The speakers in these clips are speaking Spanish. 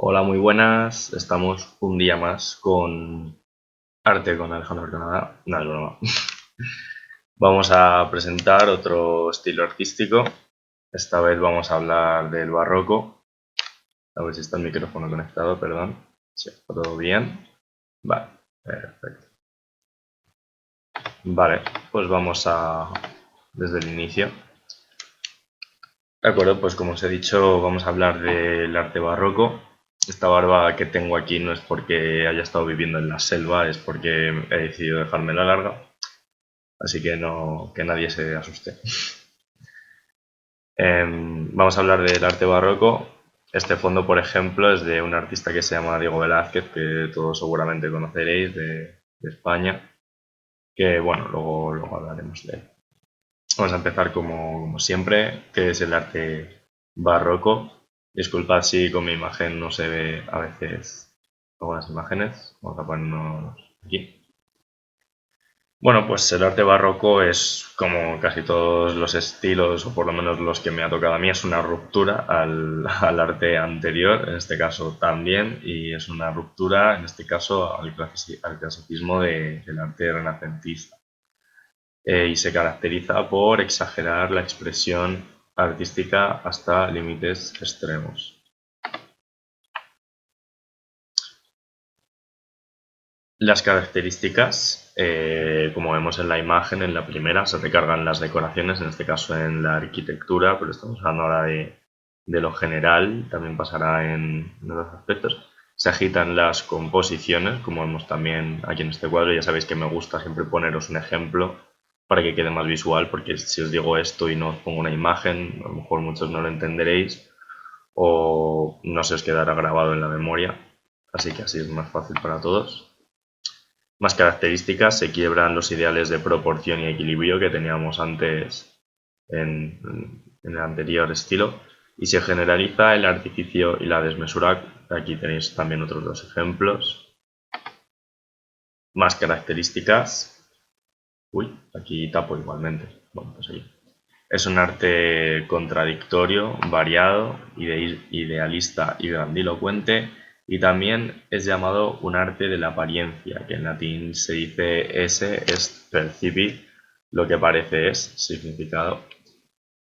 Hola, muy buenas. Estamos un día más con Arte con Alejandro Canadá. No, es broma. Vamos a presentar otro estilo artístico. Esta vez vamos a hablar del barroco. A ver si está el micrófono conectado, perdón. Sí, está todo bien. Vale, perfecto. Vale, pues vamos a desde el inicio. De acuerdo, pues como os he dicho, vamos a hablar del arte barroco. Esta barba que tengo aquí no es porque haya estado viviendo en la selva, es porque he decidido dejármela larga, así que no, que nadie se asuste. Vamos a hablar del arte barroco. Este fondo, por ejemplo, es de un artista que se llama Diego Velázquez, que todos seguramente conoceréis de España, que bueno, luego hablaremos de él. Vamos a empezar como siempre, que es el arte barroco. Disculpad si con mi imagen no se ve a veces algunas imágenes. Vamos a ponernos aquí. Bueno, pues el arte barroco es como casi todos los estilos, o por lo menos los que me ha tocado a mí, es una ruptura al arte anterior, en este caso también, y es una ruptura, en este caso, al clasicismo del arte renacentista. Y se caracteriza por exagerar la expresión artística hasta límites extremos. Las características, como vemos en la imagen, en la primera, se recargan las decoraciones, en este caso en la arquitectura, pero estamos hablando ahora de lo general, también pasará en otros aspectos. Se agitan las composiciones, como vemos también aquí en este cuadro. Ya sabéis que me gusta siempre poneros un ejemplo para que quede más visual, porque si os digo esto y no os pongo una imagen, a lo mejor muchos no lo entenderéis o no se os quedará grabado en la memoria. Así que así es más fácil para todos. Más características, se quiebran los ideales de proporción y equilibrio que teníamos antes en el anterior estilo y se generaliza el artificio y la desmesura. Aquí tenéis también otros dos ejemplos. Más características. Uy, aquí tapo igualmente. Bueno, pues ahí. Es un arte contradictorio, variado, idealista y grandilocuente, y también es llamado un arte de la apariencia, que en latín se dice esse est percipit, lo que parece es significado,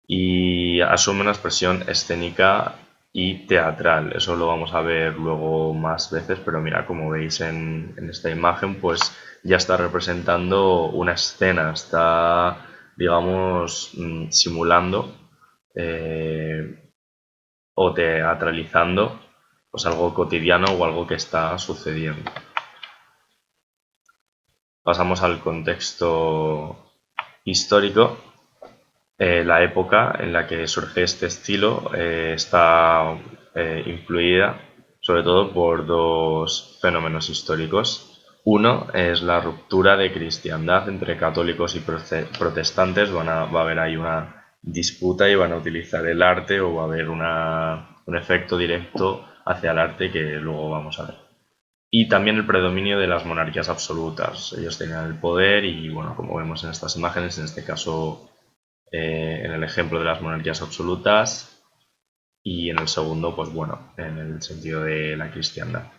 y asume una expresión escénica y teatral. Eso lo vamos a ver luego más veces, pero mira, como veis en esta imagen, pues ya está representando una escena, está, digamos, simulando o teatralizando pues algo cotidiano o algo que está sucediendo. Pasamos al contexto histórico. La época en la que surge este estilo está influida sobre todo por dos fenómenos históricos. Uno es la ruptura de cristiandad entre católicos y protestantes. Va a haber ahí una disputa y van a utilizar el arte o va a haber un efecto directo hacia el arte que luego vamos a ver. Y también el predominio de las monarquías absolutas. Ellos tenían el poder y, bueno, como vemos en estas imágenes, en este caso en el ejemplo de las monarquías absolutas y en el segundo, pues bueno, en el sentido de la cristiandad.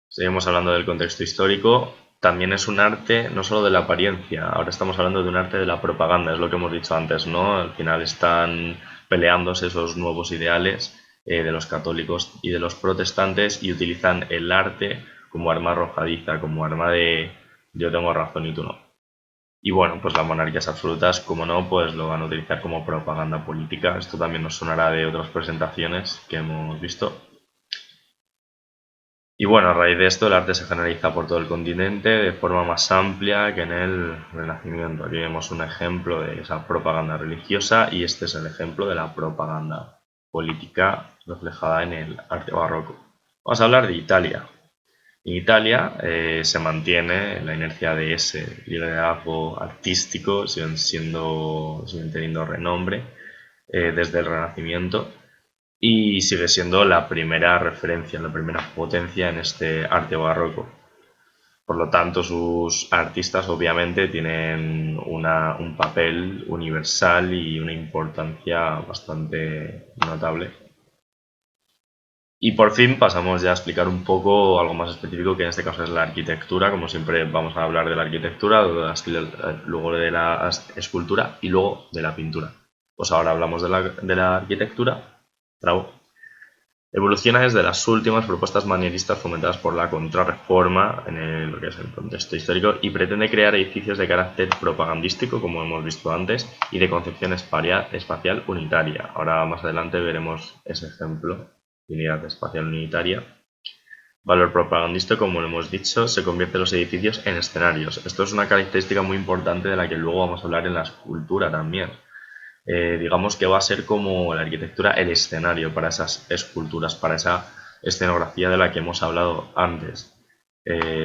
Seguimos hablando del contexto histórico. También es un arte no solo de la apariencia, ahora estamos hablando de un arte de la propaganda, es lo que hemos dicho antes, ¿no? Al final están peleándose esos nuevos ideales de los católicos y de los protestantes y utilizan el arte como arma arrojadiza, como arma de yo tengo razón y tú no. Y bueno, pues las monarquías absolutas, como no, pues lo van a utilizar como propaganda política. Esto también nos sonará de otras presentaciones que hemos visto. Y bueno, a raíz de esto el arte se generaliza por todo el continente de forma más amplia que en el Renacimiento. Aquí vemos un ejemplo de esa propaganda religiosa y este es el ejemplo de la propaganda política reflejada en el arte barroco. Vamos a hablar de Italia. En Italia se mantiene la inercia de ese liderazgo artístico, siguen teniendo renombre desde el Renacimiento y sigue siendo la primera referencia, la primera potencia en este arte barroco. Por lo tanto, sus artistas obviamente tienen un papel universal y una importancia bastante notable. Y por fin pasamos ya a explicar un poco algo más específico, que en este caso es la arquitectura. Como siempre vamos a hablar de la arquitectura, luego de la escultura y luego de la pintura. Pues ahora hablamos de la arquitectura. Bravo. Evoluciona desde las últimas propuestas manieristas fomentadas por la Contrarreforma lo que es el contexto histórico, y pretende crear edificios de carácter propagandístico, como hemos visto antes, y de concepción espacial unitaria. Ahora más adelante veremos ese ejemplo, unidad espacial unitaria. Valor propagandístico, como lo hemos dicho, se convierte los edificios en escenarios. Esto es una característica muy importante de la que luego vamos a hablar en la escultura también. Digamos que va a ser como la arquitectura el escenario para esas esculturas, para esa escenografía de la que hemos hablado antes.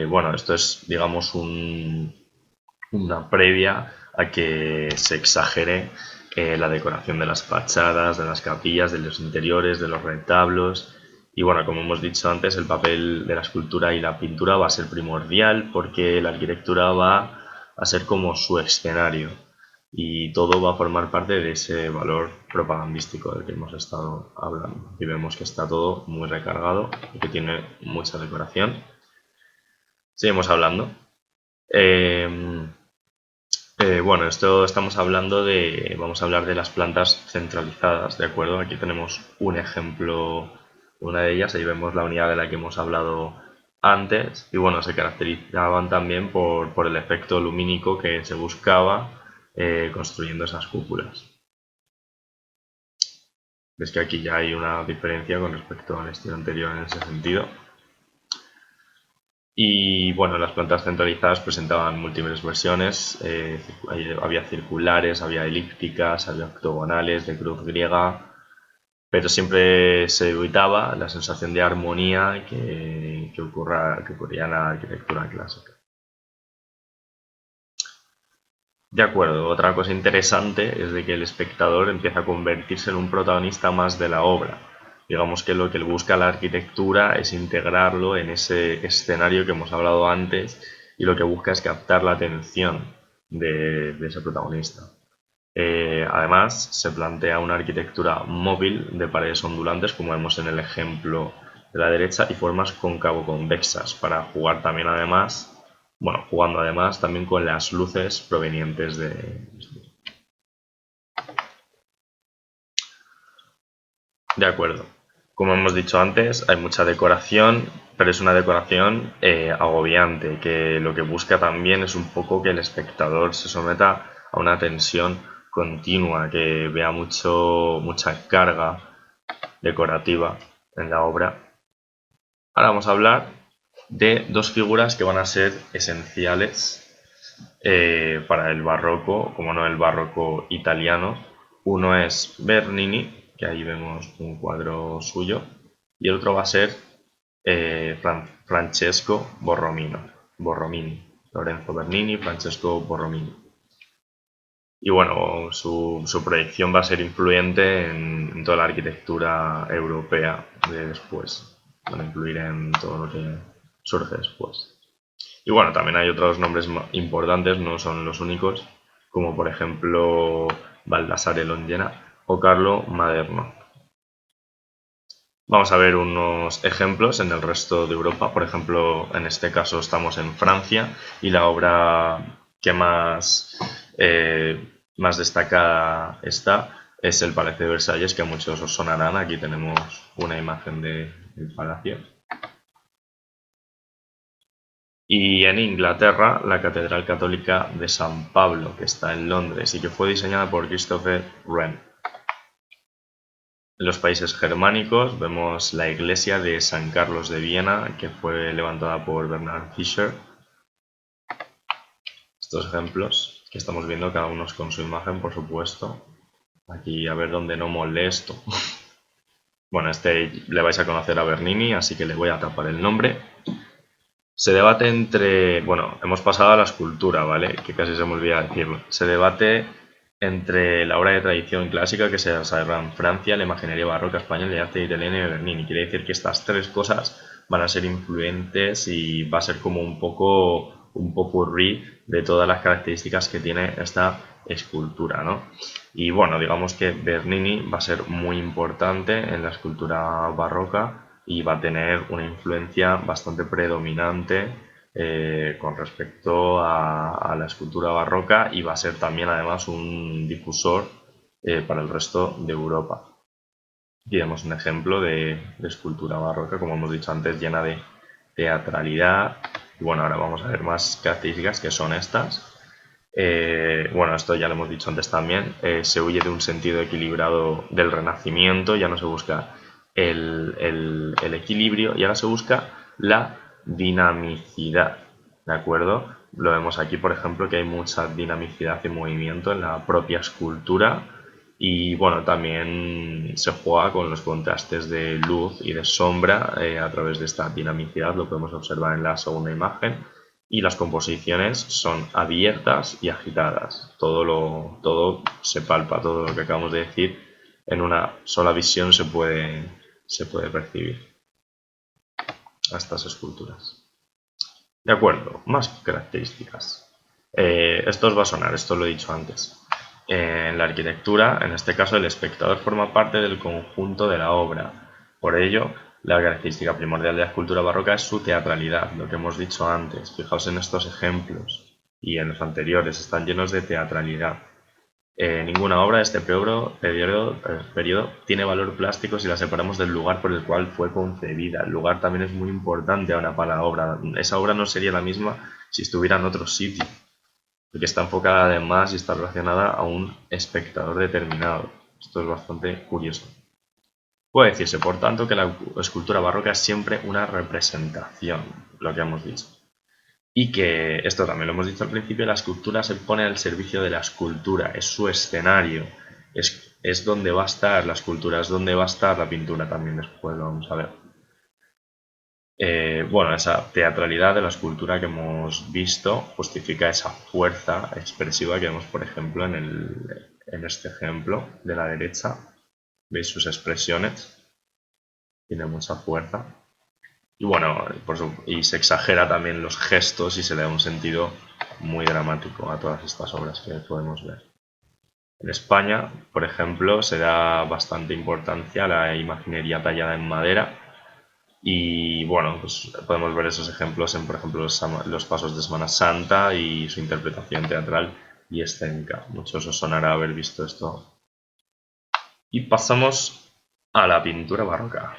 Bueno, esto es, digamos, una previa a que se exagere la decoración de las fachadas, de las capillas, de los interiores, de los retablos. Y bueno, como hemos dicho antes, el papel de la escultura y la pintura va a ser primordial, porque la arquitectura va a ser como su escenario, y todo va a formar parte de ese valor propagandístico del que hemos estado hablando. Y vemos que está todo muy recargado y que tiene mucha decoración. Seguimos hablando. Eh, bueno, esto estamos hablando vamos a hablar de las plantas centralizadas, ¿de acuerdo? Aquí tenemos un ejemplo, una de ellas. Ahí vemos la unidad de la que hemos hablado antes, y bueno, se caracterizaban también por el efecto lumínico que se buscaba construyendo esas cúpulas. Ves que aquí ya hay una diferencia con respecto al estilo anterior en ese sentido. Y bueno, las plantas centralizadas presentaban múltiples versiones. Había circulares, había elípticas, había octogonales, de cruz griega, pero siempre se evitaba la sensación de armonía que ocurría en la arquitectura clásica. De acuerdo, otra cosa interesante es de que el espectador empieza a convertirse en un protagonista más de la obra. Digamos que lo que busca la arquitectura es integrarlo en ese escenario que hemos hablado antes, y lo que busca es captar la atención de ese protagonista. Además, se plantea una arquitectura móvil de paredes ondulantes, como vemos en el ejemplo de la derecha, y formas cóncavo-convexas, para jugar también jugando además también con las luces provenientes de... De acuerdo. Como hemos dicho antes, hay mucha decoración, pero es una decoración agobiante, que lo que busca también es un poco que el espectador se someta a una tensión continua, que vea mucha carga decorativa en la obra. Ahora vamos a hablar de dos figuras que van a ser esenciales para el barroco, como no el barroco italiano. Uno es Bernini, que ahí vemos un cuadro suyo, y el otro va a ser Francesco Borromini, Lorenzo Bernini, Francesco Borromini. Y bueno, su proyección va a ser influyente en toda la arquitectura europea de después. Van a influir en todo lo que surge después. Y bueno, también hay otros nombres importantes, no son los únicos, como por ejemplo Baldassare Longena o Carlo Maderno. Vamos a ver unos ejemplos en el resto de Europa. Por ejemplo, en este caso estamos en Francia, y la obra que más destacada es el Palacio de Versalles, que a muchos os sonarán. Aquí tenemos una imagen del palacio. Y en Inglaterra, la Catedral Católica de San Pablo, que está en Londres y que fue diseñada por Christopher Wren. En los países germánicos vemos la iglesia de San Carlos de Viena, que fue levantada por Bernard Fischer. Estos ejemplos que estamos viendo, cada uno con su imagen, por supuesto. Aquí a ver dónde no molesto. Bueno, le vais a conocer a Bernini, así que le voy a tapar el nombre. Se debate bueno, hemos pasado a la escultura, ¿vale? Que casi se me olvida decirlo. Se debate entre la obra de tradición clásica que se desarrolla en Francia, la imaginería barroca española y el arte italiano de Bernini. Quiere decir que estas tres cosas van a ser influentes, y va a ser como un poco un popurrí de todas las características que tiene esta escultura, ¿no? Y bueno, digamos que Bernini va a ser muy importante en la escultura barroca, y va a tener una influencia bastante predominante con respecto a la escultura barroca, y va a ser también además un difusor para el resto de Europa. Aquí vemos un ejemplo de escultura barroca, como hemos dicho antes, llena de teatralidad. Y bueno, ahora vamos a ver más características, que son estas. Bueno, esto ya lo hemos dicho antes también. Se huye de un sentido equilibrado del Renacimiento, ya no se busca el equilibrio, y ahora se busca la dinamicidad. ¿De acuerdo? Lo vemos aquí, por ejemplo, que hay mucha dinamicidad y movimiento en la propia escultura. Y bueno, también se juega con los contrastes de luz y de sombra a través de esta dinamicidad. Lo podemos observar en la segunda imagen. Y las composiciones son abiertas y agitadas. Todo se palpa, todo lo que acabamos de decir en una sola visión se puede percibir a estas esculturas. De acuerdo, más características. Esto os va a sonar, esto lo he dicho antes. En la arquitectura, en este caso, el espectador forma parte del conjunto de la obra. Por ello, la característica primordial de la escultura barroca es su teatralidad, lo que hemos dicho antes. Fijaos en estos ejemplos y en los anteriores, están llenos de teatralidad. Ninguna obra de este periodo tiene valor plástico si la separamos del lugar por el cual fue concebida. El lugar también es muy importante ahora para la obra. Esa obra no sería la misma si estuviera en otro sitio, porque está enfocada además y está relacionada a un espectador determinado. Esto es bastante curioso. Puede decirse, por tanto, que la escultura barroca es siempre una representación, lo que hemos dicho. Y que, esto también lo hemos dicho al principio, la escultura se pone al servicio de la escultura, es su escenario, es donde va a estar la escultura, es donde va a estar la pintura también, después lo vamos a ver. Bueno, esa teatralidad de la escultura que hemos visto justifica esa fuerza expresiva que vemos, por ejemplo, en este ejemplo de la derecha. ¿Veis sus expresiones? Tiene mucha fuerza. Y bueno, y se exagera también los gestos y se le da un sentido muy dramático a todas estas obras que podemos ver. En España, por ejemplo, se da bastante importancia a la imaginería tallada en madera. Y bueno, pues podemos ver esos ejemplos en, por ejemplo, los pasos de Semana Santa y su interpretación teatral y escénica. Muchos os sonará haber visto esto. Y pasamos a la pintura barroca.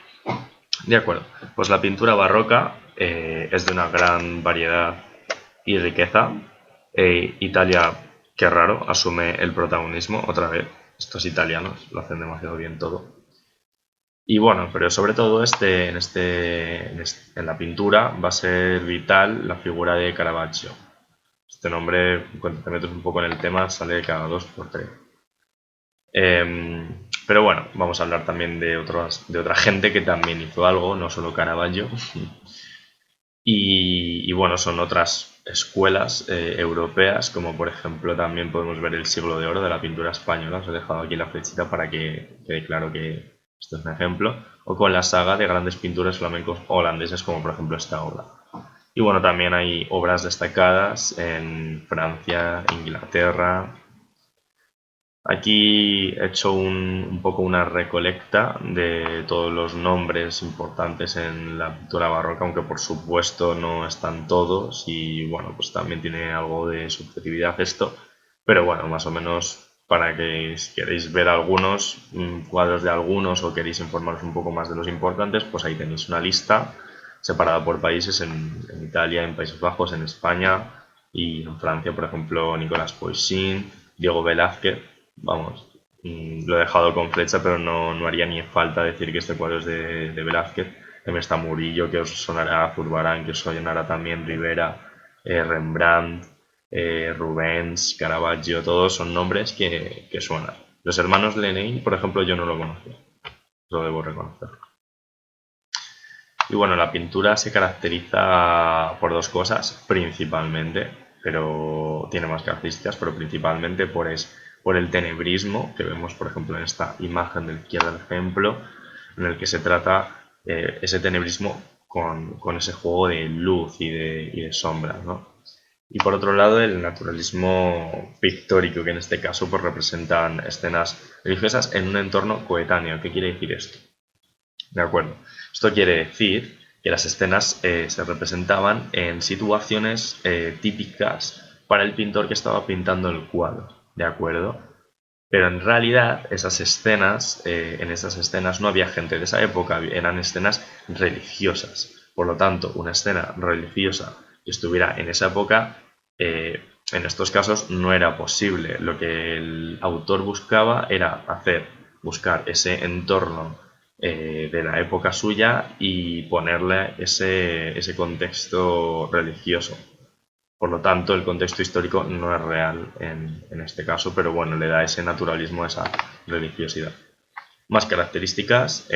De acuerdo, pues la pintura barroca es de una gran variedad y riqueza. Italia, qué raro, asume el protagonismo otra vez. Estos italianos lo hacen demasiado bien todo. Y bueno, pero sobre todo en la pintura va a ser vital la figura de Caravaggio. Este nombre, cuando te metes un poco en el tema, sale cada 2 por 3. Pero bueno, vamos a hablar también de otra gente que también hizo algo, no solo Caravaggio. Y bueno, son otras escuelas europeas, como por ejemplo también podemos ver el siglo de oro de la pintura española. Os he dejado aquí la flechita para que quede claro que esto es un ejemplo. O con la saga de grandes pintores flamencos holandeses, como por ejemplo esta obra. Y bueno, también hay obras destacadas en Francia, Inglaterra. Aquí he hecho un poco una recolecta de todos los nombres importantes en la pintura barroca, aunque por supuesto no están todos, y bueno, pues también tiene algo de subjetividad esto, pero bueno, más o menos para que si queréis ver algunos cuadros de algunos o queréis informaros un poco más de los importantes, pues ahí tenéis una lista separada por países en Italia, en Países Bajos, en España y en Francia, por ejemplo, Nicolas Poussin, Diego Velázquez. Vamos, lo he dejado con flecha, pero no haría ni falta decir que este cuadro es de Velázquez. También está Murillo, que os sonará, Zurbarán, que os sonará también, Rivera, Rembrandt, Rubens, Caravaggio, todos son nombres que suenan. Los hermanos Lenain, por ejemplo, yo no lo conocía, lo debo reconocer. Y bueno, la pintura se caracteriza por dos cosas, principalmente, pero tiene más características, pero principalmente por el tenebrismo, que vemos por ejemplo en esta imagen de la izquierda del ejemplo, en el que se trata ese tenebrismo con ese juego de luz y de sombra, ¿no? Y por otro lado el naturalismo pictórico, que en este caso pues representan escenas religiosas en un entorno coetáneo. ¿Qué quiere decir esto? ¿De acuerdo? Esto quiere decir que las escenas se representaban en situaciones típicas para el pintor que estaba pintando el cuadro, ¿de acuerdo? Pero en realidad esas escenas, en esas escenas no había gente de esa época, eran escenas religiosas. Por lo tanto, una escena religiosa que estuviera en esa época, en estos casos no era posible. Lo que el autor buscaba era buscar ese entorno de la época suya y ponerle ese contexto religioso. Por lo tanto, el contexto histórico no es real en este caso, pero bueno, le da ese naturalismo, esa religiosidad. Más características,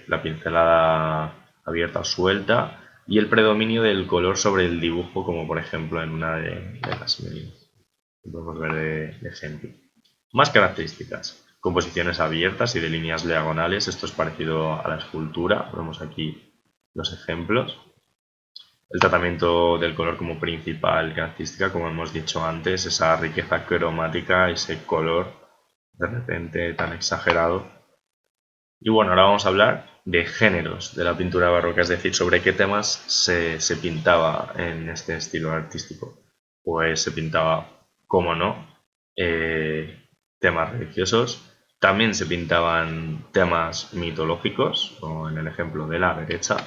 la pincelada abierta o suelta y el predominio del color sobre el dibujo, como por ejemplo en una de las medidas. Podemos ver de ejemplo. Más características, composiciones abiertas y de líneas diagonales, esto es parecido a la escultura, vemos aquí los ejemplos. El tratamiento del color como principal característica, como hemos dicho antes, esa riqueza cromática, ese color de repente tan exagerado. Y bueno, ahora vamos a hablar de géneros de la pintura barroca, es decir, sobre qué temas se pintaba en este estilo artístico. Pues se pintaba, como no, temas religiosos, también se pintaban temas mitológicos, como en el ejemplo de la derecha.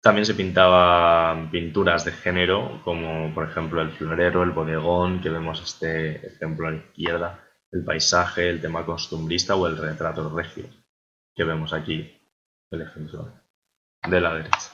También se pintaban pinturas de género, como por ejemplo el florero, el bodegón, que vemos este ejemplo a la izquierda, el paisaje, el tema costumbrista o el retrato regio, que vemos aquí el ejemplo de la derecha.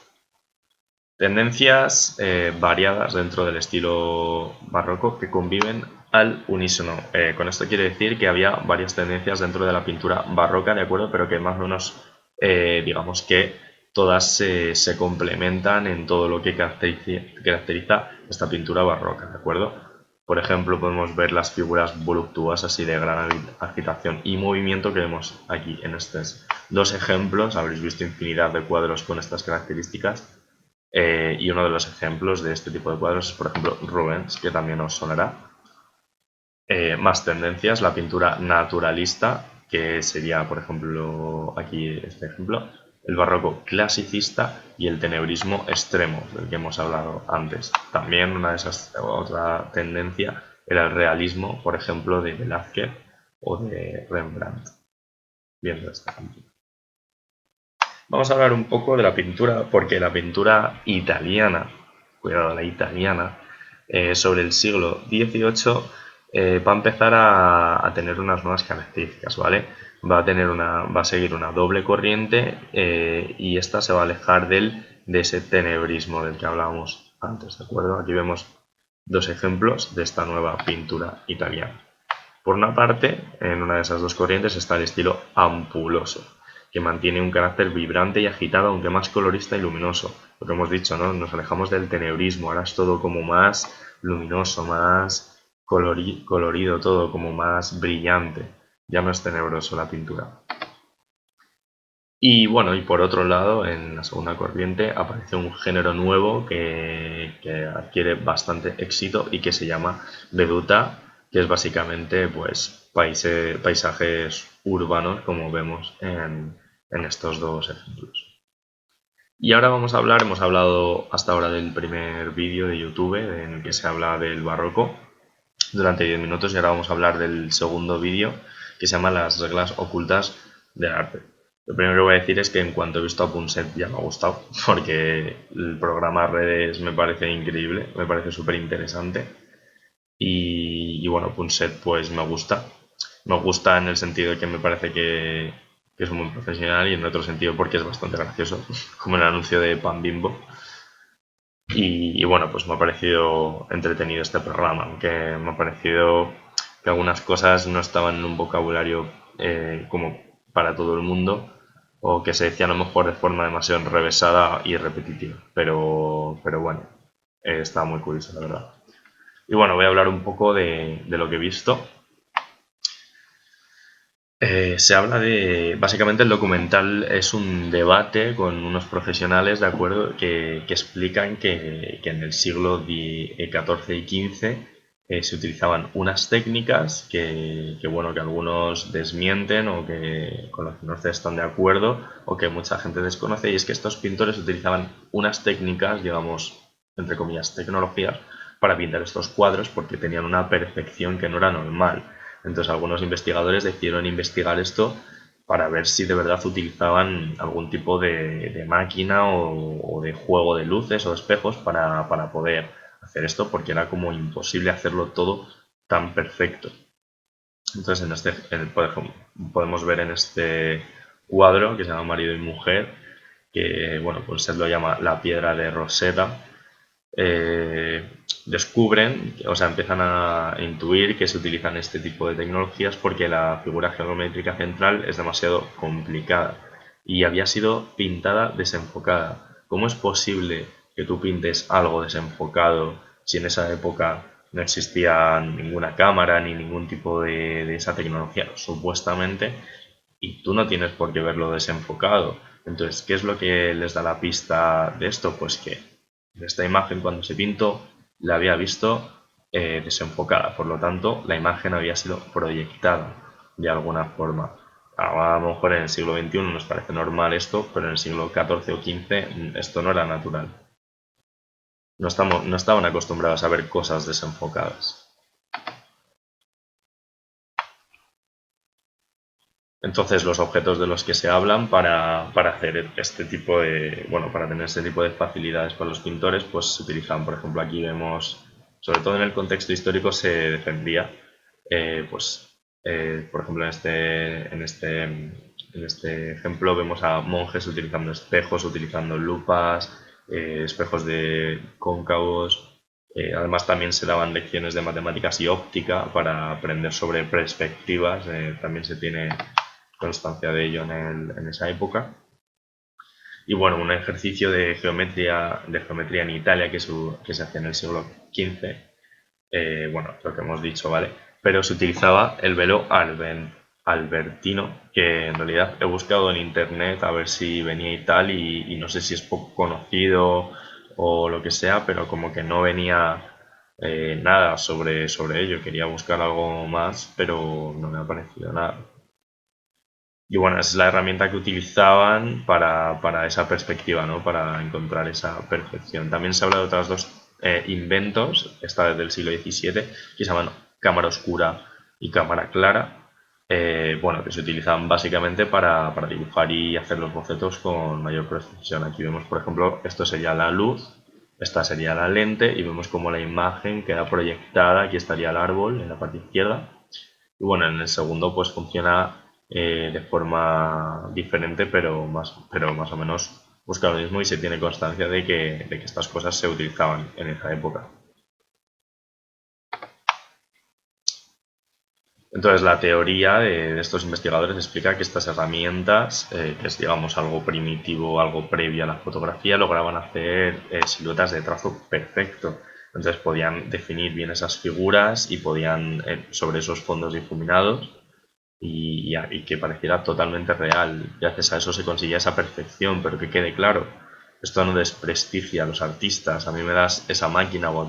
Tendencias variadas dentro del estilo barroco que conviven al unísono. Con esto quiere decir que había varias tendencias dentro de la pintura barroca, ¿de acuerdo? Pero que más o menos, digamos que todas se complementan en todo lo que caracteriza esta pintura barroca, ¿de acuerdo? Por ejemplo, podemos ver las figuras voluptuosas y de gran agitación y movimiento que vemos aquí en estos dos ejemplos. Habréis visto infinidad de cuadros con estas características. Y uno de los ejemplos de este tipo de cuadros es, por ejemplo, Rubens, que también os sonará. Más tendencias, la pintura naturalista, que sería, por ejemplo, aquí este ejemplo, el barroco clasicista y el tenebrismo extremo, del que hemos hablado antes. También otra tendencia era el realismo, por ejemplo, de Velázquez o de Rembrandt. Viendo esta pintura. Vamos a hablar un poco de la pintura, porque la pintura italiana, cuidado, la italiana, sobre el siglo XVIII va a empezar a tener unas nuevas características, ¿vale? Va a seguir una doble corriente y esta se va a alejar de ese tenebrismo del que hablábamos antes, ¿de acuerdo? Aquí vemos dos ejemplos de esta nueva pintura italiana. Por una parte, en una de esas dos corrientes está el estilo ampuloso, que mantiene un carácter vibrante y agitado, aunque más colorista y luminoso. Lo que hemos dicho, ¿no? Nos alejamos del tenebrismo, ahora es todo como más luminoso, más colorido, todo como más brillante. Ya no es tenebroso la pintura. Y bueno, y por otro lado, en la segunda corriente aparece un género nuevo que adquiere bastante éxito y que se llama Veduta, que es básicamente pues paisajes urbanos, como vemos en estos dos ejemplos. Y ahora vamos a hablar, hemos hablado hasta ahora del primer vídeo de YouTube en el que se habla del barroco durante 10 minutos, y ahora vamos a hablar del segundo vídeo que se llama Las reglas ocultas del arte. Lo primero que voy a decir es que en cuanto he visto a Punset ya me ha gustado, porque el programa Redes me parece increíble, me parece súper interesante. Y bueno, Punset pues me gusta. Me gusta en el sentido de que me parece que es un buen profesional, y en otro sentido porque es bastante gracioso, como el anuncio de Pan Bimbo. Y bueno, pues me ha parecido entretenido este programa, aunque me ha parecido que algunas cosas no estaban en un vocabulario como para todo el mundo, o que se decían a lo mejor de forma demasiado enrevesada y repetitiva. Pero bueno, está muy curioso, la verdad. Y bueno, voy a hablar un poco de lo que he visto. Se habla básicamente el documental es un debate con unos profesionales, ¿de acuerdo?, que explican que en el siglo XIV y XV se utilizaban unas técnicas bueno, que algunos desmienten o que con las que no están de acuerdo o que mucha gente desconoce, y es que estos pintores utilizaban unas técnicas, digamos, entre comillas, tecnologías, para pintar estos cuadros porque tenían una perfección que no era normal. Entonces algunos investigadores decidieron investigar esto para ver si de verdad utilizaban algún tipo de máquina o de juego de luces o de espejos para poder hacer esto, porque era como imposible hacerlo todo tan perfecto. Entonces, por ejemplo, podemos ver en este cuadro que se llama Marido y Mujer, que bueno, pues él lo llama la piedra de Rosetta. Descubren, o sea, empiezan a intuir que se utilizan este tipo de tecnologías porque la figura geométrica central es demasiado complicada y había sido pintada desenfocada. ¿Cómo es posible que tú pintes algo desenfocado si en esa época no existía ninguna cámara ni ningún tipo de esa tecnología, supuestamente, y tú no tienes por qué verlo desenfocado? Entonces, ¿qué es lo que les da la pista de esto? Pues que esta imagen, cuando se pintó, la había visto desenfocada, por lo tanto la imagen había sido proyectada de alguna forma. A lo mejor en el siglo XXI nos parece normal esto, pero en el siglo XIV o XV esto no era natural. No estaban acostumbrados a ver cosas desenfocadas. Entonces, los objetos de los que se hablan para hacer este tipo de, bueno, para tener este tipo de facilidades para los pintores, pues se utilizan, por ejemplo, aquí vemos, sobre todo en el contexto histórico se defendía, por ejemplo, en este ejemplo vemos a monjes utilizando espejos, utilizando lupas, espejos de cóncavos. Además, también se daban lecciones de matemáticas y óptica para aprender sobre perspectivas. También se tiene constancia de ello en esa época. Y bueno, un ejercicio de geometría en Italia que se hacía en el siglo XV, bueno, lo que hemos dicho, ¿vale? Pero se utilizaba el velo albertino, que en realidad he buscado en internet a ver si venía y tal, y no sé si es poco conocido o lo que sea, pero como que no venía nada sobre ello. Quería buscar algo más, pero no me ha aparecido nada. Y bueno, es la herramienta que utilizaban para esa perspectiva, ¿no? Para encontrar esa perfección. También se habla de otros dos inventos, esta vez del siglo XVII, que se llaman cámara oscura y cámara clara. Bueno, que se utilizan básicamente para dibujar y hacer los bocetos con mayor precisión. Aquí vemos, por ejemplo, esto sería la luz, esta sería la lente, y vemos como la imagen queda proyectada. Aquí estaría el árbol en la parte izquierda. Y bueno, en el segundo pues funciona de forma diferente, pero más o menos busca lo mismo, y se tiene constancia de que estas cosas se utilizaban en esa época. Entonces, la teoría de estos investigadores explica que estas herramientas, que es, digamos, algo primitivo, algo previo a la fotografía, lograban hacer siluetas de trazo perfecto. Entonces, podían definir bien esas figuras y podían, sobre esos fondos difuminados, y que pareciera totalmente real. Gracias a eso se conseguía esa perfección, pero que quede claro, esto no desprestigia a los artistas. A mí me das esa máquina, o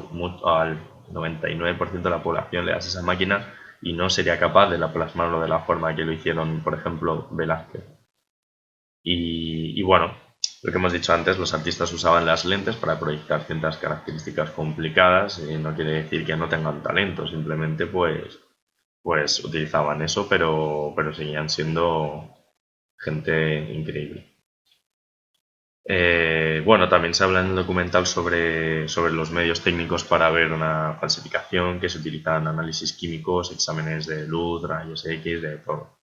al 99% de la población le das esa máquina y no sería capaz de plasmarlo de la forma que lo hicieron, por ejemplo, Velázquez. Y bueno, lo que hemos dicho antes, los artistas usaban las lentes para proyectar ciertas características complicadas, y no quiere decir que no tengan talento, simplemente pues utilizaban eso, pero seguían siendo gente increíble. Bueno, también se habla en el documental sobre los medios técnicos para ver una falsificación, que se utilizan análisis químicos, exámenes de luz, rayos X, de todo.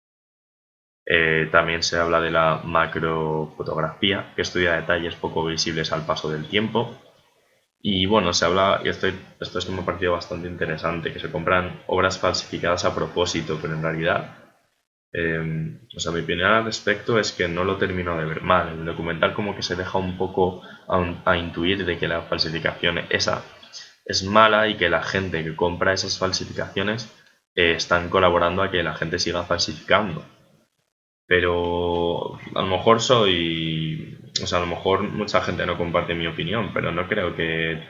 También se habla de la macrofotografía, que estudia detalles poco visibles al paso del tiempo. Y bueno, se habla, y esto es que me ha parecido bastante interesante, que se compran obras falsificadas a propósito, pero en realidad, o sea, mi opinión al respecto es que no lo termino de ver mal. El documental como que se deja un poco a intuir de que la falsificación esa es mala, y que la gente que compra esas falsificaciones están colaborando a que la gente siga falsificando. Pero a lo mejor o sea, a lo mejor mucha gente no comparte mi opinión, pero no creo que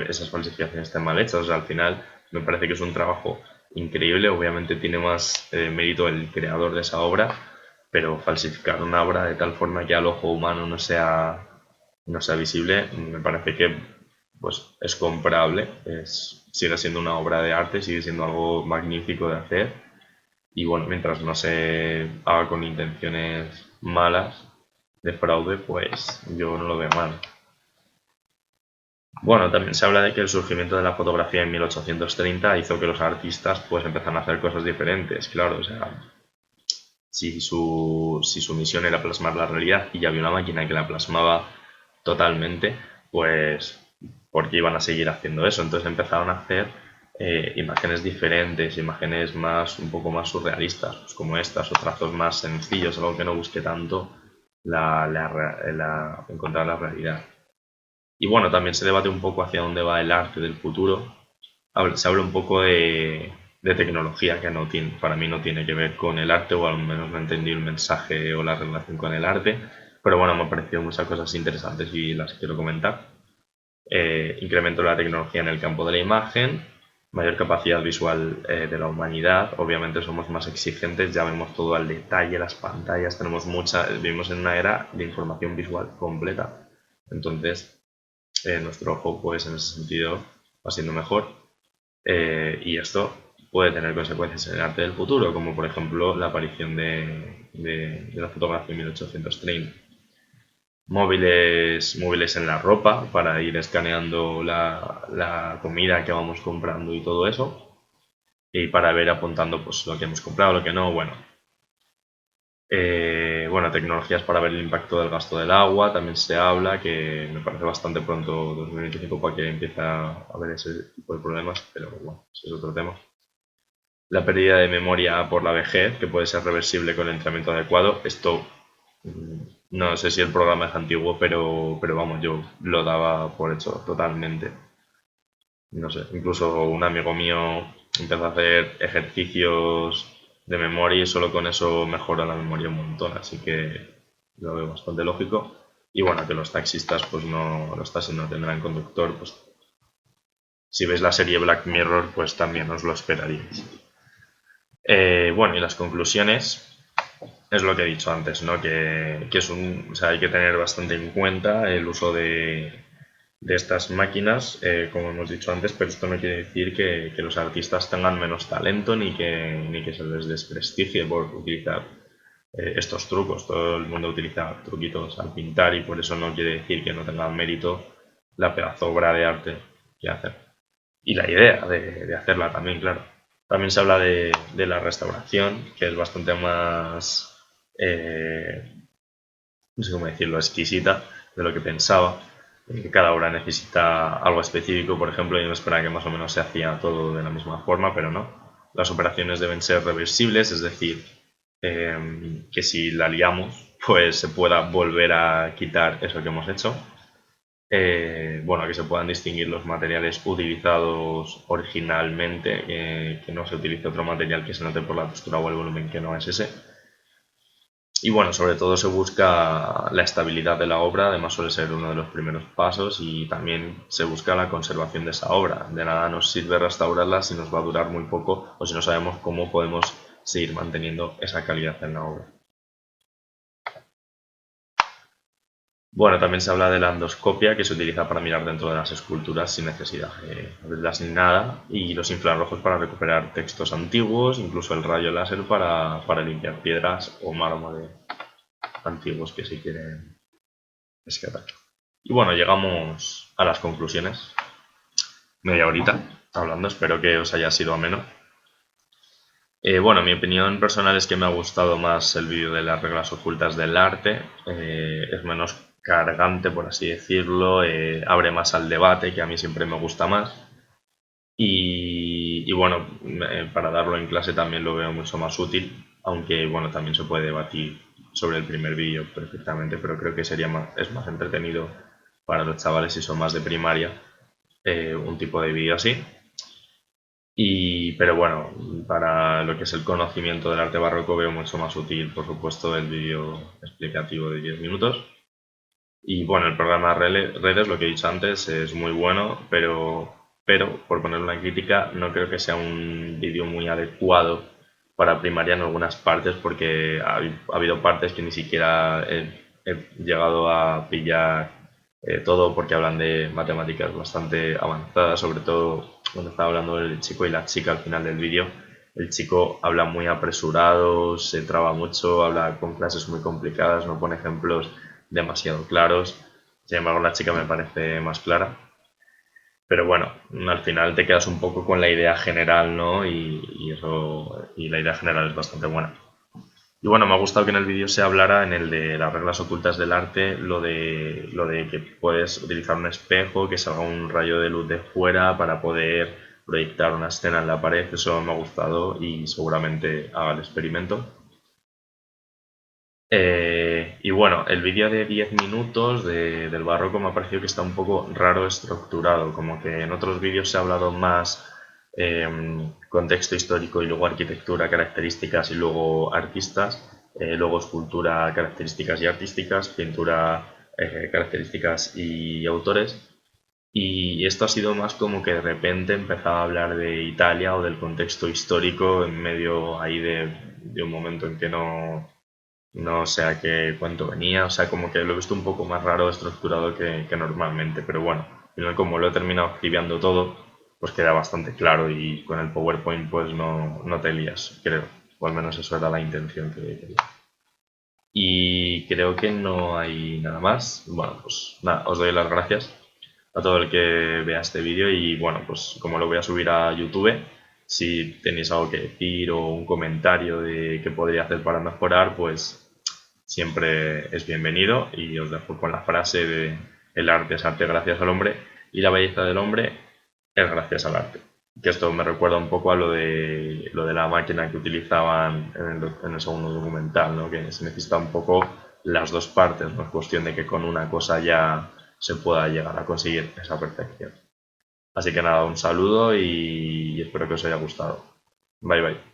esas falsificaciones estén mal hechas. O sea, al final me parece que es un trabajo increíble. Obviamente tiene más mérito el creador de esa obra, pero falsificar una obra de tal forma que al ojo humano no sea visible, me parece que pues, es comprable, sigue siendo una obra de arte, sigue siendo algo magnífico de hacer y bueno, mientras no se haga con intenciones malas de fraude, pues yo no lo veo mal. Bueno, también se habla de que el surgimiento de la fotografía en 1830 hizo que los artistas pues empezaran a hacer cosas diferentes, claro, o sea, si su misión era plasmar la realidad y ya había una máquina que la plasmaba totalmente, pues porque iban a seguir haciendo eso. Entonces empezaron a hacer imágenes diferentes, imágenes más, un poco más surrealistas, pues como estas, o trazos más sencillos, algo que no busque tanto encontrar la realidad. Y bueno, también se debate un poco hacia dónde va el arte del futuro. Se habla un poco de tecnología que no tiene, para mí no tiene que ver con el arte, o al menos no entendí el mensaje o la relación con el arte. Pero bueno, me han parecido muchas cosas interesantes y las quiero comentar. Incremento de la tecnología en el campo de la imagen, mayor capacidad visual de la humanidad, obviamente somos más exigentes, ya vemos todo al detalle, las pantallas, vivimos en una era de información visual completa. Entonces, nuestro ojo pues en ese sentido va siendo mejor y esto puede tener consecuencias en el arte del futuro, como por ejemplo la aparición de la fotografía en 1830. Móviles en la ropa para ir escaneando la comida que vamos comprando y todo eso, y para ver apuntando pues lo que hemos comprado, lo que no, bueno. Bueno, tecnologías para ver el impacto del gasto del agua, también se habla, que me parece bastante pronto 2025 para que empiece a haber ese tipo de problemas, pero bueno, ese es otro tema. La pérdida de memoria por la vejez, que puede ser reversible con el entrenamiento adecuado. Esto no sé si el programa es antiguo, pero vamos, yo lo daba por hecho totalmente. No sé, incluso un amigo mío empezó a hacer ejercicios de memoria y solo con eso mejora la memoria un montón, así que lo veo bastante lógico. Y bueno, que los taxistas, pues no, los taxis no tendrán conductor, pues si veis la serie Black Mirror, pues también os lo esperaríais. Bueno, y las conclusiones es lo que he dicho antes, ¿no? Que o sea, hay que tener bastante en cuenta el uso de estas máquinas, como hemos dicho antes, pero esto no quiere decir que los artistas tengan menos talento ni que se les desprestigie por utilizar estos trucos. Todo el mundo utiliza truquitos al pintar y por eso no quiere decir que no tenga mérito la pedazo obra de arte que hacen. Y la idea de hacerla también, claro. También se habla de la restauración, que es bastante más, no sé cómo decirlo, exquisita de lo que pensaba. Cada obra necesita algo específico, por ejemplo, yo me esperaba que más o menos se hacía todo de la misma forma, pero no. Las operaciones deben ser reversibles, es decir, que si la liamos, pues se pueda volver a quitar eso que hemos hecho. Bueno, que se puedan distinguir los materiales utilizados originalmente, que no se utilice otro material que se note por la textura o el volumen que no es ese. Y bueno, sobre todo se busca la estabilidad de la obra, además suele ser uno de los primeros pasos y también se busca la conservación de esa obra. De nada nos sirve restaurarla si nos va a durar muy poco o si no sabemos cómo podemos seguir manteniendo esa calidad en la obra. Bueno, también se habla de la endoscopia, que se utiliza para mirar dentro de las esculturas sin necesidad de abrirlas ni nada, y los infrarrojos para recuperar textos antiguos, incluso el rayo láser para limpiar piedras o mármol antiguos que se quieren rescatar. Y bueno, llegamos a las conclusiones. Media horita hablando, espero que os haya sido ameno. Bueno, mi opinión personal es que me ha gustado más el vídeo de las reglas ocultas del arte. Es menos cargante, por así decirlo. Abre más al debate, que a mí siempre me gusta más. Y bueno, para darlo en clase también lo veo mucho más útil. Aunque bueno, también se puede debatir sobre el primer vídeo perfectamente, pero creo que es más entretenido para los chavales si son más de primaria un tipo de vídeo así. Pero bueno, para lo que es el conocimiento del arte barroco veo mucho más útil, por supuesto, el vídeo explicativo de 10 minutos. Y bueno, el programa Redes, lo que he dicho antes, es muy bueno, pero pero por poner una crítica, no creo que sea un vídeo muy adecuado para primaria en algunas partes, porque ha habido partes que ni siquiera he llegado a pillar todo, porque hablan de matemáticas bastante avanzadas, sobre todo cuando está hablando el chico y la chica al final del vídeo. El chico habla muy apresurado, se traba mucho, habla con frases muy complicadas, no pone ejemplos demasiado claros. Sin embargo, la chica me parece más clara. Pero bueno, al final te quedas un poco con la idea general, ¿no? Y la idea general es bastante buena. Y bueno, me ha gustado que en el vídeo se hablara en el de las reglas ocultas del arte, lo de que puedes utilizar un espejo, que salga un rayo de luz de fuera para poder proyectar una escena en la pared. Eso me ha gustado y seguramente haga el experimento. Y bueno, el vídeo de 10 minutos del barroco me ha parecido que está un poco raro estructurado, como que en otros vídeos se ha hablado más contexto histórico y luego arquitectura, características y luego artistas, luego escultura, características y artísticas, pintura, características y autores. Y esto ha sido más como que de repente empezaba a hablar de Italia o del contexto histórico en medio ahí de un momento en que no sé a qué cuánto venía, o sea, como que lo he visto un poco más raro estructurado que normalmente, pero bueno, al final como lo he terminado archiviando todo, pues queda bastante claro y con el PowerPoint pues no te lías, creo, o al menos eso era la intención que quería. Y creo que no hay nada más. Bueno, pues nada, os doy las gracias a todo el que vea este vídeo y bueno, pues como lo voy a subir a YouTube, si tenéis algo que decir o un comentario de qué podría hacer para mejorar, pues siempre es bienvenido y os dejo con la frase de el arte es arte gracias al hombre y la belleza del hombre es gracias al arte. Que esto me recuerda un poco a lo de la máquina que utilizaban en el segundo documental, ¿no? Que se necesita un poco las dos partes, no es cuestión de que con una cosa ya se pueda llegar a conseguir esa perfección. Así que nada, un saludo y espero que os haya gustado. Bye bye.